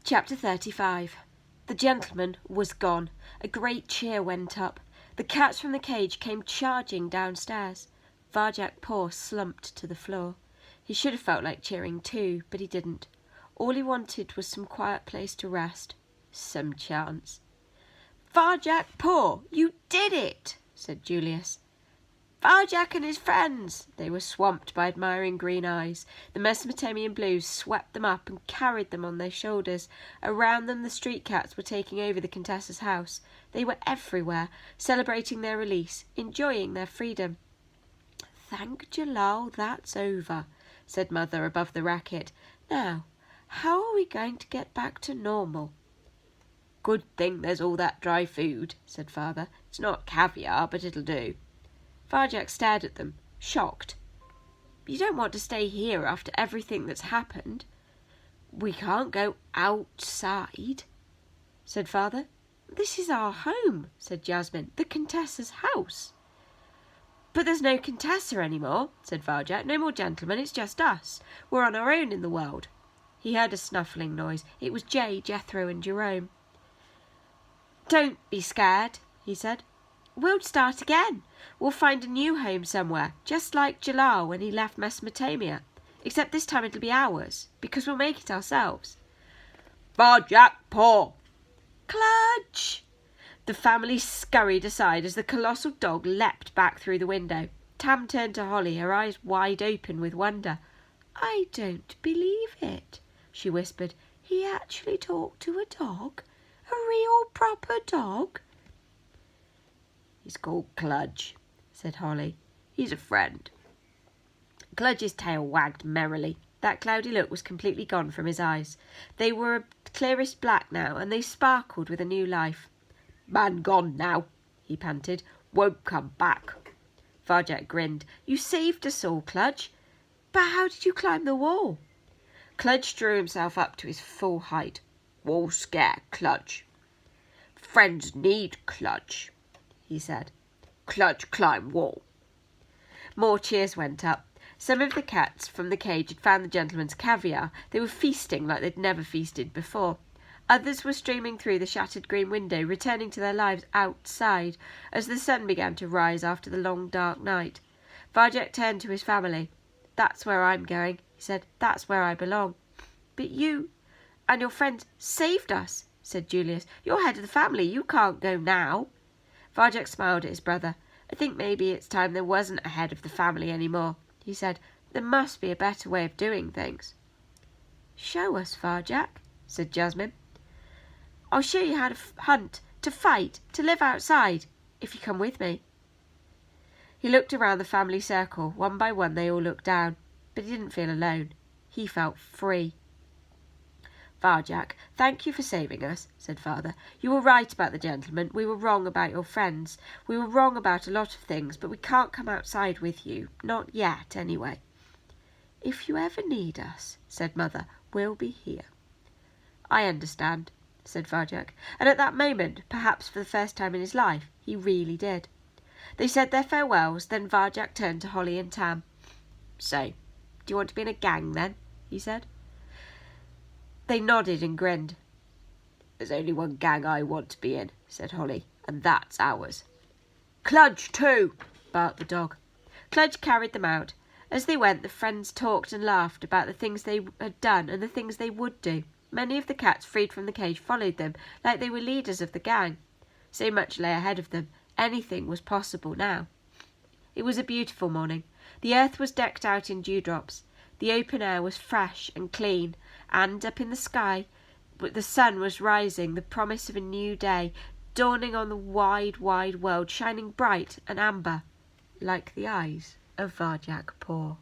Chapter 35. The gentleman was gone. A great cheer went up. The cats from the cage came charging downstairs. Varjak Poor slumped to the floor. He should have felt like cheering too, but he didn't. All he wanted was some quiet place to rest. Some chance. "Varjak Poor, you did it," said Julius. "Varjak and his friends!" They were swamped by admiring green eyes. The Mesopotamian Blues swept them up and carried them on their shoulders. Around them the street cats were taking over the Contessa's house. They were everywhere, celebrating their release, enjoying their freedom. "Thank Jalal that's over," said Mother above the racket. "Now, how are we going to get back to normal?" "Good thing there's all that dry food," said Father. "It's not caviar, but it'll do." Varjak stared at them, shocked. "You don't want to stay here after everything that's happened?" "We can't go outside," said Father. "This is our home," said Jasmine. "The Contessa's house." "But there's no Contessa anymore," said Varjak. "No more gentlemen, it's just us. We're on our own in the world." He heard a snuffling noise. It was Jay, Jethro and Jerome. "Don't be scared," he said. "We'll start again. We'll find a new home somewhere, just like Jalal when he left Mesopotamia. Except this time it'll be ours, because we'll make it ourselves." "Varjak Poor!" "Clutch!" The family scurried aside as the colossal dog leapt back through the window. Tam turned to Holly, her eyes wide open with wonder. "I don't believe it," she whispered. "He actually talked to a dog? A real proper dog?" "He's called Cludge," said Holly. "He's a friend." Cludge's tail wagged merrily. That cloudy look was completely gone from his eyes. They were clearest black now, and they sparkled with a new life. "Man gone now," he panted. "Won't come back." Varjak grinned. "You saved us all, Cludge. But how did you climb the wall?" Cludge drew himself up to his full height. "Wall scare, Cludge." "Friends need Cludge," he said. "Cludge climb wall." More cheers went up. Some of the cats from the cage had found the gentleman's caviar. They were feasting like they'd never feasted before. Others were streaming through the shattered green window, returning to their lives outside as the sun began to rise after the long dark night. Varjak turned to his family. "That's where I'm going," he said. "That's where I belong." "But you and your friends saved us," said Julius. "You're head of the family. You can't go now." Varjak smiled at his brother. "I think maybe it's time there wasn't a head of the family anymore," he said. "There must be a better way of doing things." "Show us, Varjak," said Jasmine. "I'll show you how to hunt, to fight, to live outside, if you come with me." He looked around the family circle. One by one they all looked down. But he didn't feel alone. He felt free. "Varjak, thank you for saving us," said Father. "You were right about the gentleman. We were wrong about your friends. We were wrong about a lot of things, but we can't come outside with you. Not yet, anyway." "If you ever need us," said Mother, "we'll be here." "I understand," said Varjak. And at that moment, perhaps for the first time in his life, he really did. They said their farewells, then Varjak turned to Holly and Tam. "So, do you want to be in a gang then?" he said. They nodded and grinned. "There's only one gang I want to be in," said Holly, "and that's ours." "Cludge too," barked the dog. Cludge carried them out. As they went, the friends talked and laughed about the things they had done and the things they would do. Many of the cats freed from the cage followed them, like they were leaders of the gang. So much lay ahead of them. Anything was possible now. It was a beautiful morning. The earth was decked out in dewdrops. The open air was fresh and clean, and up in the sky the sun was rising, the promise of a new day, dawning on the wide, wide world, shining bright and amber, like the eyes of Varjak Poor.